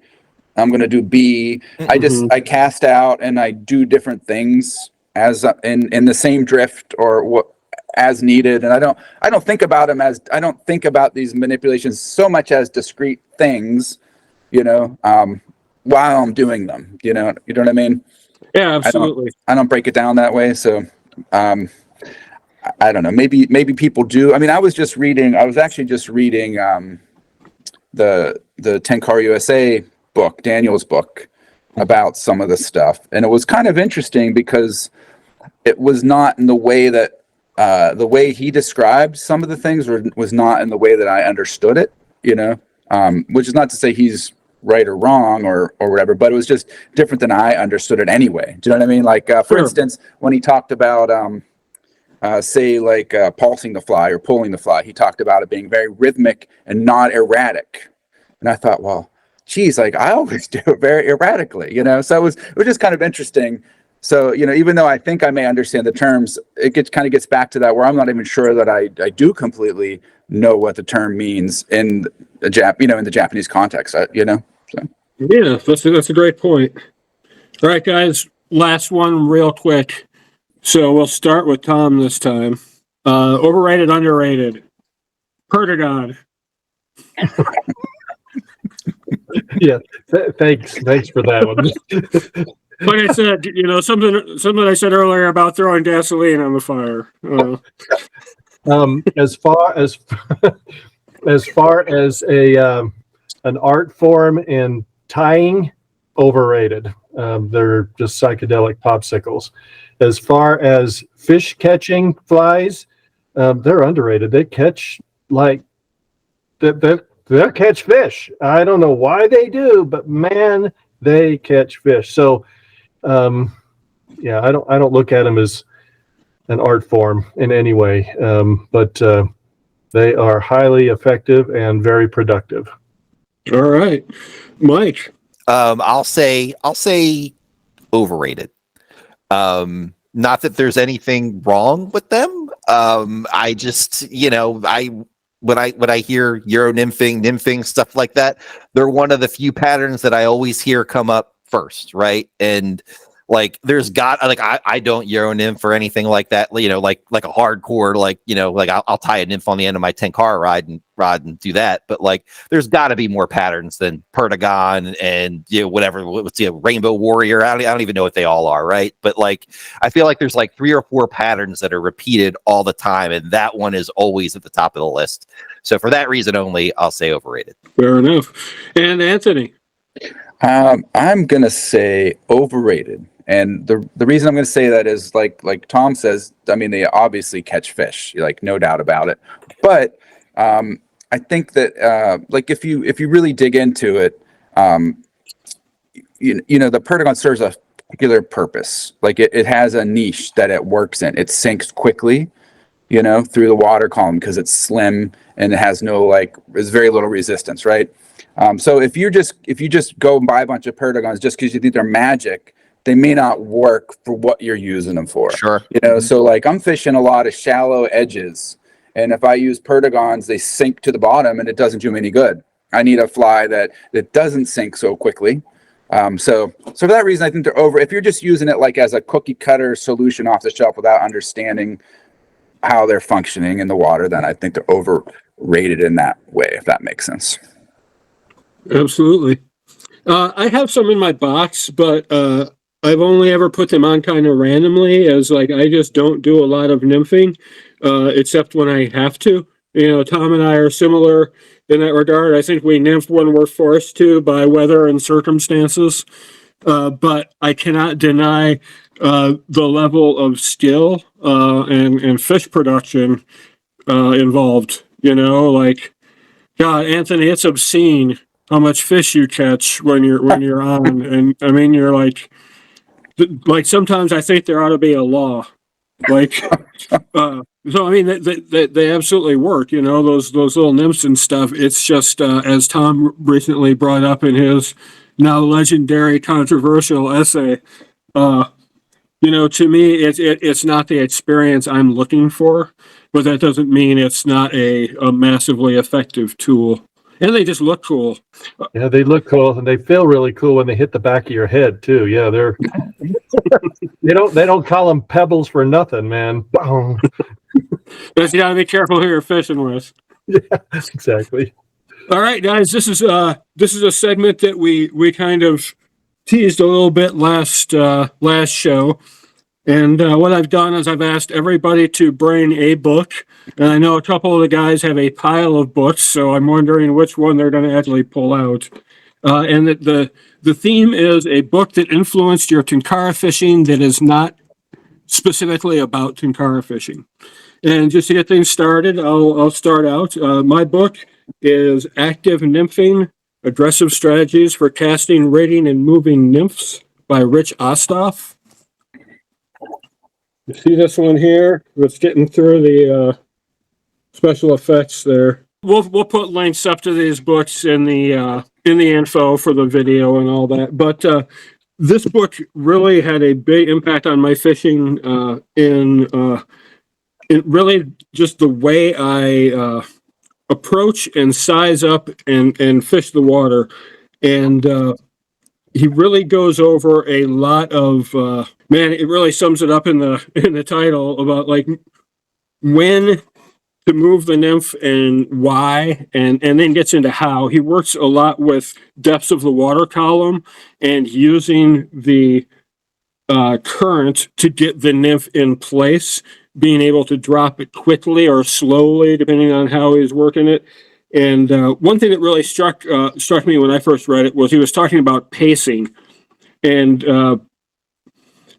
I'm gonna do B. I cast out and I do different things as in the same drift or what as needed, and I don't think about them as I don't think about these manipulations so much as discrete things, while I'm doing them. You know what I mean? Yeah, absolutely. I don't break it down that way. So, I don't know. Maybe people do. I mean, I was actually just reading the Tenkara USA book, Daniel's book, about some of the stuff, and it was kind of interesting because it was not in the way that the way he described some of the things was not in the way that I understood it. Which is not to say he's right or wrong or whatever, but it was just different than I understood it anyway. Do you know what I mean? Like, for instance, when he talked about, pulsing the fly or pulling the fly, he talked about it being very rhythmic and not erratic. And I thought, well, geez, like I always do it very erratically, so it was just kind of interesting. So, even though I think I may understand the terms, it kind of gets back to that where I'm not even sure that I do completely know what the term means in the in the Japanese context, So. Yeah, that's a great point. All right, guys, last one real quick. So we'll start with Tom this time. Overrated, underrated. Pertagon. Yeah, thanks for that one. Like I said, something I said earlier about throwing gasoline on the fire. As far as an art form in tying, overrated. They're just psychedelic popsicles. As far as fish catching flies, they're underrated. They catch they'll catch fish. I don't know why they do, but man, they catch fish. So, I don't look at them as an art form in any way, but they are highly effective and very productive. All right, Mike. I'll say overrated. Not that there's anything wrong with them. I just, when I hear Euro nymphing, stuff like that, they're one of the few patterns that I always hear come up first, right? And like there's got like I don't Euro nymph or anything like that, you know, like a hardcore, like, you know, like I'll tie a nymph on the end of my Tenkara rod and do that. But like there's got to be more patterns than Perdigon and, you know, whatever, what's the Rainbow Warrior. I don't even know what they all are, right? But like I feel like there's like 3 or 4 patterns that are repeated all the time, and that one is always at the top of the list. So for that reason only, I'll say overrated. Fair enough. And Anthony? I'm gonna say overrated, and the reason I'm gonna say that is like Tom says. I mean, they obviously catch fish, like no doubt about it. But I think that like if you really dig into it, you know, the Perdigon serves a particular purpose. Like it has a niche that it works in. It sinks quickly, you know, through the water column because it's slim and it has there's very little resistance, right? So if you just go and buy a bunch of Perdigons just because you think they're magic, they may not work for what you're using them for. Sure. You know, so like I'm fishing a lot of shallow edges, and if I use Perdigons, they sink to the bottom and it doesn't do me any good. I need a fly that doesn't sink so quickly. So for that reason, I think they're over. If you're just using it like as a cookie cutter solution off the shelf without understanding how they're functioning in the water, then I think they're overrated in that way, if that makes sense. Absolutely. I have some in my box, but I've only ever put them on kind of randomly, as like I just don't do a lot of nymphing, except when I have to. You know, Tom and I are similar in that regard. I think we nymph when we're forced to by weather and circumstances, but I cannot deny the level of skill and fish production involved. You know, like, God, Anthony, it's obscene how much fish you catch when you're on, and I mean you're like sometimes I think there ought to be a law, like so I mean they absolutely work, you know, those little nymphs and stuff. It's just as Tom recently brought up in his now legendary controversial essay, you know, to me it's not the experience I'm looking for, but that doesn't mean it's not a massively effective tool. And they just look cool. Yeah, they look cool and they feel really cool when they hit the back of your head too. Yeah, they're they don't call them pebbles for nothing, man. Boom. But you gotta be careful who you're fishing with. Yeah, exactly. All right, guys, this is a segment that we kind of teased a little bit last show. And what I've done is I've asked everybody to bring a book. And I know a couple of the guys have a pile of books, so I'm wondering which one they're going to actually pull out. And the theme is a book that influenced your Tenkara fishing that is not specifically about Tenkara fishing. And just to get things started, I'll start out. My book is Active Nymphing, Aggressive Strategies for Casting, Rating, and Moving Nymphs by Rich Ostoff. You see this one here? It's getting through the special effects there. We'll put links up to these books in the info for the video and all that. But this book really had a big impact on my fishing in really just the way I approach and size up and fish the water. And he really goes over a lot of man, it really sums it up in the title about like when to move the nymph and why, and then gets into how. He works a lot with depths of the water column and using the current to get the nymph in place, being able to drop it quickly or slowly depending on how he's working it. And one thing that really struck me when I first read it was he was talking about pacing and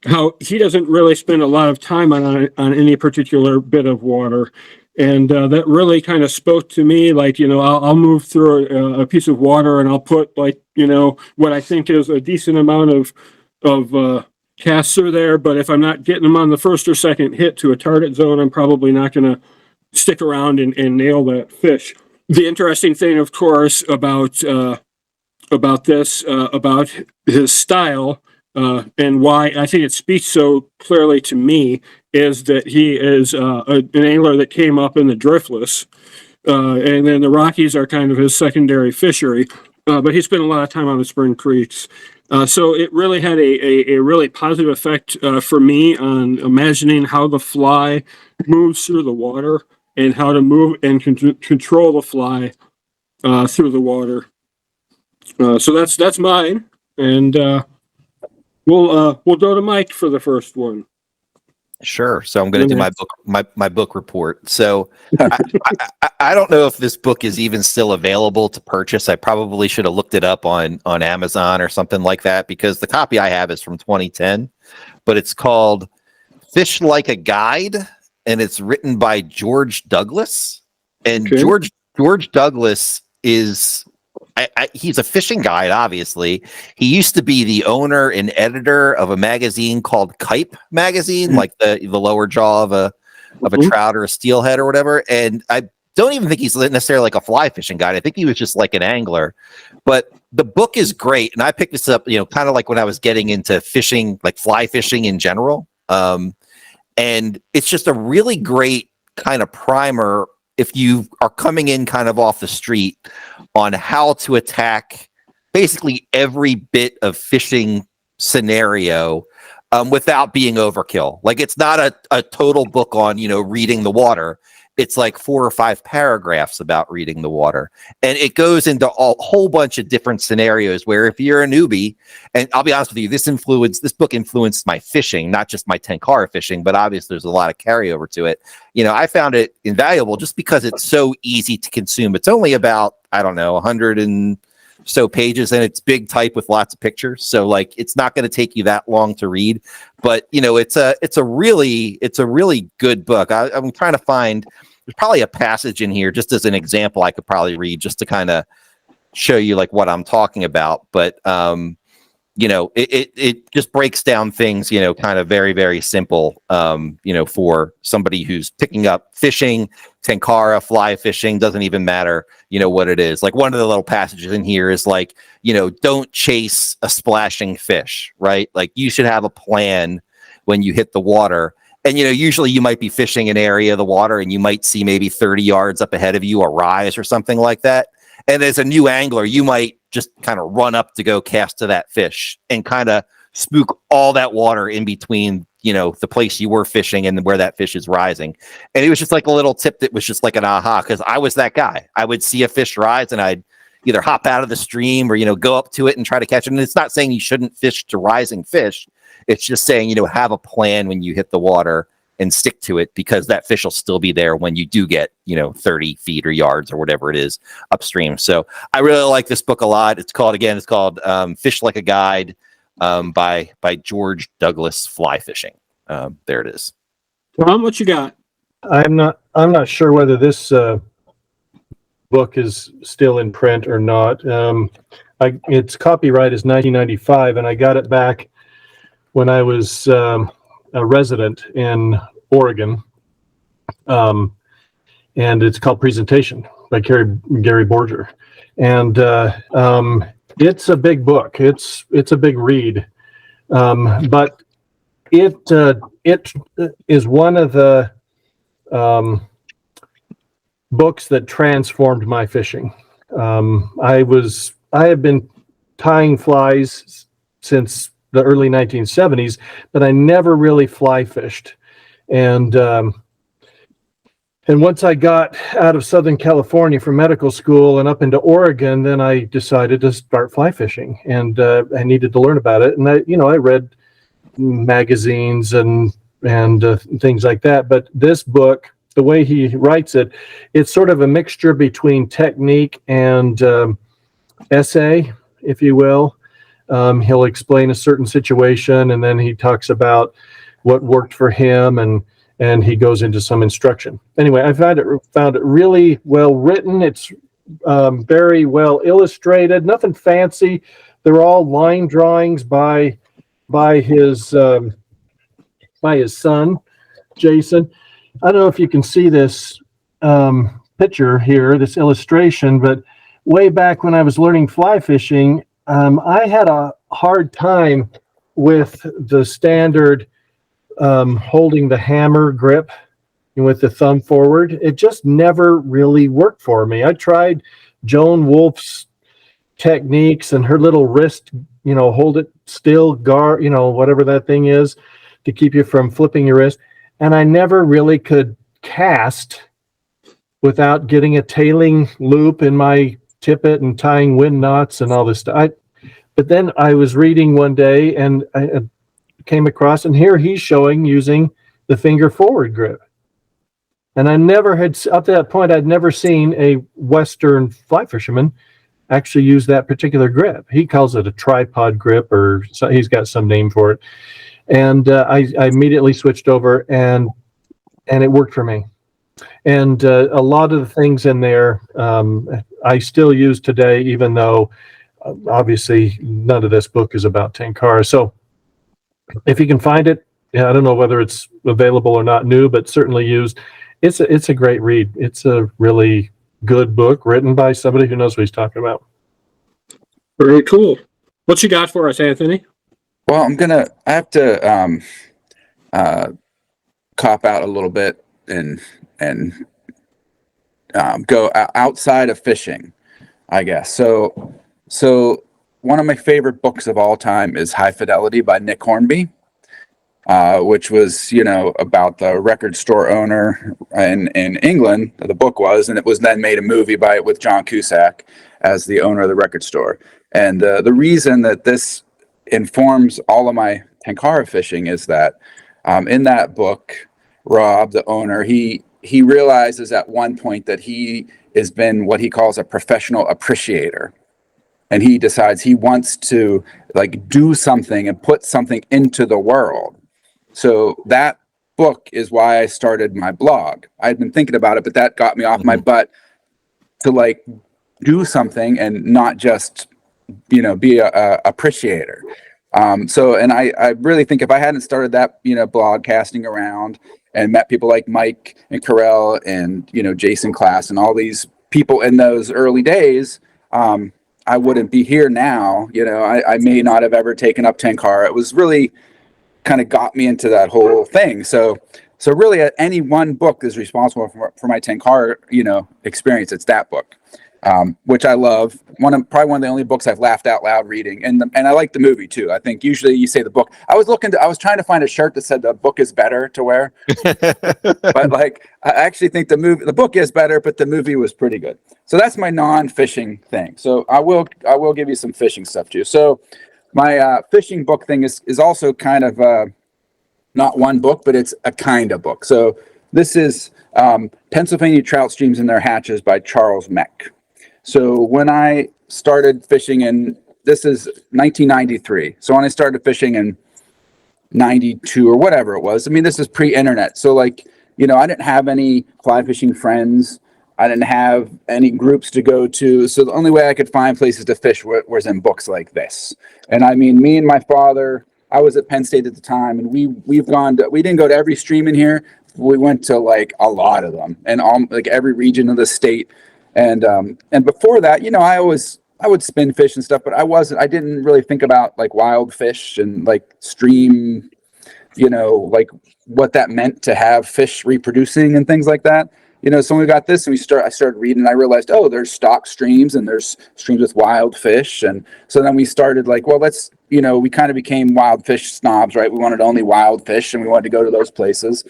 how he doesn't really spend a lot of time on any particular bit of water. And that really kind of spoke to me. Like, you know, I'll move through a piece of water and I'll put like, you know, what I think is a decent amount of casts through there. But if I'm not getting them on the first or second hit to a target zone, I'm probably not going to stick around and nail that fish. The interesting thing, of course, about his style and why I think it speaks so clearly to me is that he is an angler that came up in the driftless, and then the Rockies are kind of his secondary fishery. But he spent a lot of time on the spring creeks. So it really had a really positive effect for me on imagining how the fly moves through the water and how to move and control the fly through the water. So that's mine, and we'll go to Mike for the first one. Sure. So I'm going to do my book report. So I don't know if this book is even still available to purchase. I probably should have looked it up on Amazon or something like that, because the copy I have is from 2010, but it's called Fish Like a Guide, and it's written by George Douglas. And Okay. George Douglas is he's a fishing guide, obviously. He used to be the owner and editor of a magazine called Kype magazine, like the lower jaw of a trout or a steelhead or whatever. And I don't even think he's necessarily like a fly fishing guide. I think he was just like an angler. But the book is great, and I picked this up, kind of like when I was getting into fishing, like fly fishing in general. And it's just a really great kind of primer if you are coming in kind of off the street on how to attack basically every bit of fishing scenario without being overkill. Like, it's not a total book on, reading the water. It's like 4 or 5 paragraphs about reading the water. And it goes into a whole bunch of different scenarios where if you're a newbie, and I'll be honest with you, this book influenced my fishing, not just my Tenkara fishing, but obviously there's a lot of carryover to it. I found it invaluable just because it's so easy to consume. It's only about, 100 and so pages, and it's big type with lots of pictures. So like, it's not going to take you that long to read, but it's a really good book. I'm trying to find, there's probably a passage in here just as an example I could probably read just to kind of show you like what I'm talking about. But it just breaks down things, kind of very, very simple, for somebody who's picking up fishing, Tenkara, fly fishing, doesn't even matter, what it is. Like, one of the little passages in here is like, don't chase a splashing fish, right? Like, you should have a plan when you hit the water. And, usually you might be fishing an area of the water and you might see maybe 30 yards up ahead of you a rise or something like that. And as a new angler, you might just kind of run up to go cast to that fish and kind of spook all that water in between, the place you were fishing and where that fish is rising. And it was just like a little tip that was just like an aha, because I was that guy. I would see a fish rise and I'd either hop out of the stream or, go up to it and try to catch it. And it's not saying you shouldn't fish to rising fish. It's just saying, have a plan when you hit the water and stick to it, because that fish will still be there when you do get, 30 feet or yards or whatever it is upstream. So I really like this book a lot. It's called Fish Like a Guide by George Douglas Fly Fishing. There it is. Tom, what you got? I'm not sure whether this book is still in print or not. Its copyright is 1995, and I got it back when I was a resident in Oregon, and it's called Presentation by Gary Borger, and it's a big book. It's a big read, but it is one of the books that transformed my fishing. I have been tying flies since the early 1970s, but I never really fly fished. And once I got out of Southern California for medical school and up into Oregon, then I decided to start fly fishing, and I needed to learn about it. And I read magazines and things like that. But this book, the way he writes it, it's sort of a mixture between technique and essay, if you will. He'll explain a certain situation, and then he talks about what worked for him, and he goes into some instruction. Anyway, I found it really well written. It's very well illustrated, nothing fancy. They're all line drawings by his son, Jason. I don't know if you can see this picture here, this illustration, but way back when I was learning fly fishing, I had a hard time with the standard holding the hammer grip with the thumb forward. It just never really worked for me. I tried Joan Wolf's techniques and her little wrist hold it still, whatever that thing is to keep you from flipping your wrist. And I never really could cast without getting a tailing loop in my tippet and tying wind knots and all this stuff. But then I was reading one day and I came across, and here he's showing using the finger forward grip. And I never had, up to that point, I'd never seen a Western fly fisherman actually use that particular grip. He calls it a tripod grip, or he's got some name for it. And I immediately switched over, and it worked for me. And a lot of the things in there I still use today, even though obviously none of this book is about Tenkara. So if you can find it, I don't know whether it's available or not new, but certainly used. It's a great read. It's a really good book written by somebody who knows what he's talking about. Very cool. What you got for us, Anthony? Well, I have to cop out a little bit and go outside of fishing, I guess. So one of my favorite books of all time is High Fidelity by Nick Hornby, which was, about the record store owner in England, the book was, and it was then made a movie with John Cusack as the owner of the record store. And the reason that this informs all of my Tenkara fishing is that in that book, Rob, the owner, he realizes at one point that he has been what he calls a professional appreciator. And he decides he wants to do something and put something into the world. So that book is why I started my blog. I'd been thinking about it, but that got me off my butt to do something and not just, be a appreciator. And I really think if I hadn't started that, blog casting around and met people like Mike and Carell and, Jason Class and all these people in those early days, I wouldn't be here now. I may not have ever taken up Tenkara. It was really kind of got me into that whole thing. So really any one book is responsible for my Tenkara, experience. It's that book, which I love. Probably one of the only books I've laughed out loud reading. And I like the movie too. I think usually you say the book. I was trying to find a shirt that said the book is better to wear, but I actually think the book is better, but the movie was pretty good. So that's my non-fishing thing. So I will give you some fishing stuff too. So my fishing book thing is also kind of not one book, but it's a kind of book. So this is Pennsylvania Trout Streams and Their Hatches by Charles Meck. So when I started fishing this is 1993. So when I started fishing in 92 or whatever it was, this is pre-internet. So I didn't have any fly fishing friends. I didn't have any groups to go to. So the only way I could find places to fish was in books like this. And me and my father, I was at Penn State at the time, and we didn't go to every stream in here. We went to a lot of them and all every region of the state. And before that, I would spin fish and stuff, but I didn't really think about wild fish and stream, what that meant to have fish reproducing and things like that. So when we got this and I started reading, I realized, there's stock streams and there's streams with wild fish. And so then we started let's, we kind of became wild fish snobs, right? We wanted only wild fish and we wanted to go to those places.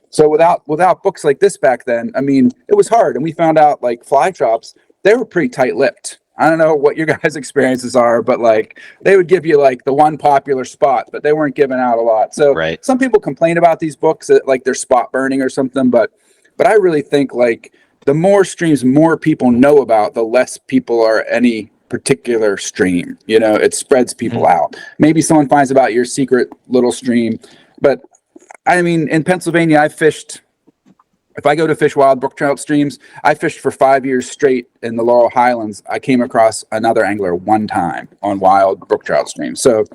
So without books like this back then, it was hard. And we found out fly shops, they were pretty tight-lipped. I don't know what your guys' experiences are, but they would give you the one popular spot, but they weren't giving out a lot. So Some people complain about these books that they're spot burning or something, but I really think the more streams more people know about, the less people are any particular stream. It spreads people out. Maybe someone finds about your secret little stream, but in Pennsylvania, I fished. If I go to fish wild brook trout streams, I fished for 5 years straight in the Laurel Highlands. I came across another angler one time on wild brook trout streams. So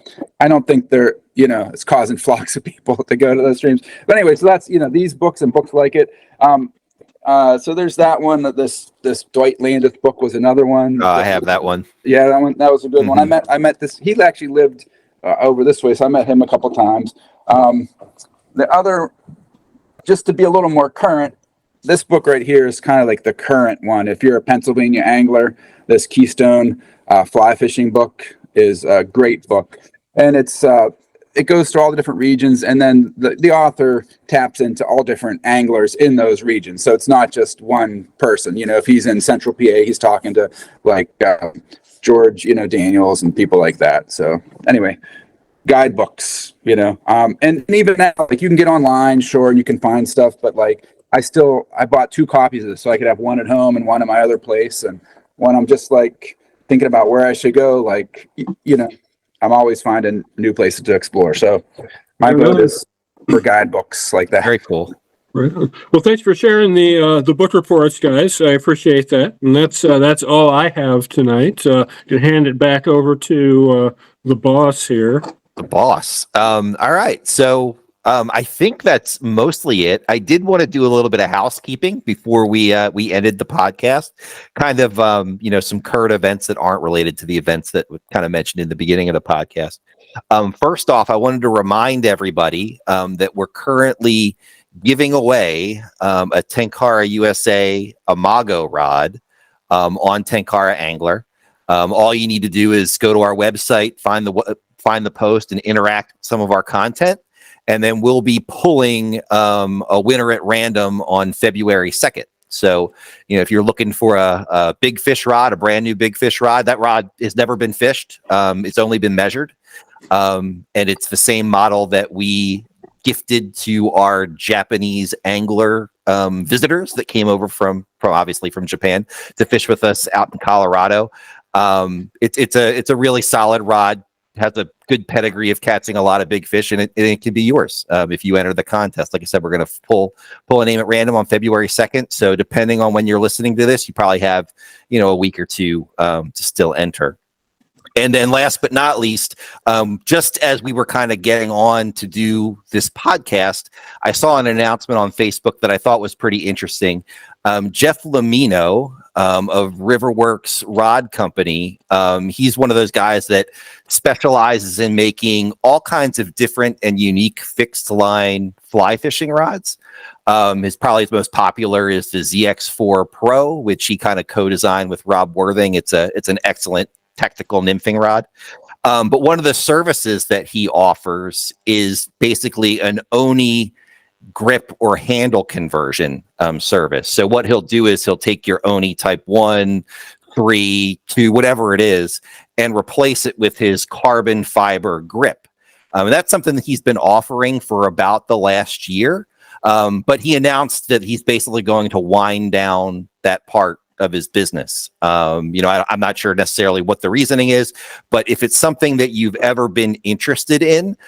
I don't think they're, it's causing flocks of people to go to those streams. But anyway, so that's, these books and books like it. So there's that one. This Dwight Landis book was another one. I have that one. Yeah, that was a good one. I met this. He actually lived over this way, so I met him a couple times. The other, just to be a little more current, this book right here is kind of the current one. If you're a Pennsylvania angler, this Keystone fly fishing book is a great book, and it goes through all the different regions, and then the author taps into all different anglers in those regions. So it's not just one person. If he's in Central PA, he's talking to like George, Daniels and people like that. So anyway, guidebooks, and even now, like, you can get online, sure, and you can find stuff, but like I bought 2 copies of this so I could have one at home and one at my other place. And when I'm just like thinking about where I should go, like, I'm always finding new places to explore. So my vote is for guidebooks like that. Very cool. Right. Well, thanks for sharing the book reports, guys. I appreciate that. And that's all I have tonight. Can hand it back over to the boss here. The boss. All right. So I think that's mostly it. I did want to do a little bit of housekeeping before we ended the podcast. Kind of some current events that aren't related to the events that we kind of mentioned in the beginning of the podcast. First off, I wanted to remind everybody that we're currently giving away a Tenkara USA Amago rod on Tenkara Angler. All you need to do is go to our website, find the post, and interact with some of our content. And then we'll be pulling a winner at random on February 2nd. So, if you're looking for a big fish rod, a brand new big fish rod, that rod has never been fished. It's only been measured. And it's the same model that we gifted to our Japanese angler visitors that came over from obviously from Japan to fish with us out in Colorado. It's a really solid rod. Has a good pedigree of catching a lot of big fish, and it can be yours if you enter the contest. Like I said, we're going to pull a name at random on February 2nd. So depending on when you're listening to this, you probably have a week or two to still enter. And then last but not least, just as we were kind of getting on to do this podcast, I saw an announcement on Facebook that I thought was pretty interesting. Jeff Lamino of Riverworks Rod Company, he's one of those guys that specializes in making all kinds of different and unique fixed line fly fishing rods. His most popular is the ZX4 Pro, which he kind of co-designed with Rob Worthing. It's an excellent technical nymphing rod. But one of the services that he offers is basically an Oni grip or handle conversion service. So what he'll do is he'll take your Oni Type 1, 3, 2, whatever it is, and replace it with his carbon fiber grip. And that's something that he's been offering for about the last year. But he announced that he's basically going to wind down that part of his business. I'm not sure necessarily what the reasoning is, but if it's something that you've ever been interested in,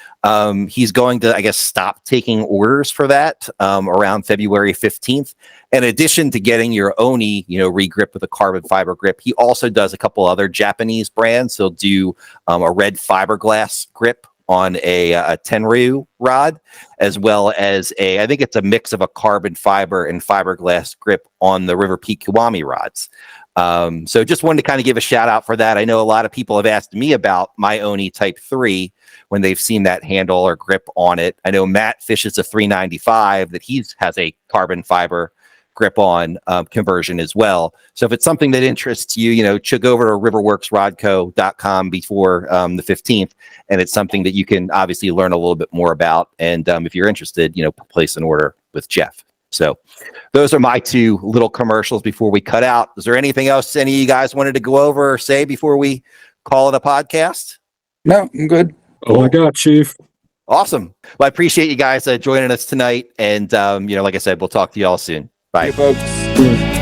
he's going to, I guess, stop taking orders for that around February 15th. In addition to getting your Oni, regrip with a carbon fiber grip, he also does a couple other Japanese brands. He'll do a red fiberglass grip on a Tenryu rod, as well as I think it's a mix of a carbon fiber and fiberglass grip on the River Peak Kiwami rods. So just wanted to kind of give a shout out for that. I know a lot of people have asked me about my Oni Type 3 when they've seen that handle or grip on it. I know Matt fishes a 395 that has a carbon fiber grip on conversion as well. So if it's something that interests you, check over to riverworksrodco.com before the 15th. And it's something that you can obviously learn a little bit more about. And if you're interested, place an order with Jeff. So those are my 2 little commercials before we cut out. Is there anything else any of you guys wanted to go over or say before we call it a podcast? No, I'm good. Oh, I got, Chief. Awesome. Well, I appreciate you guys joining us tonight. And, like I said, we'll talk to you all soon. Bye. Hey, folks.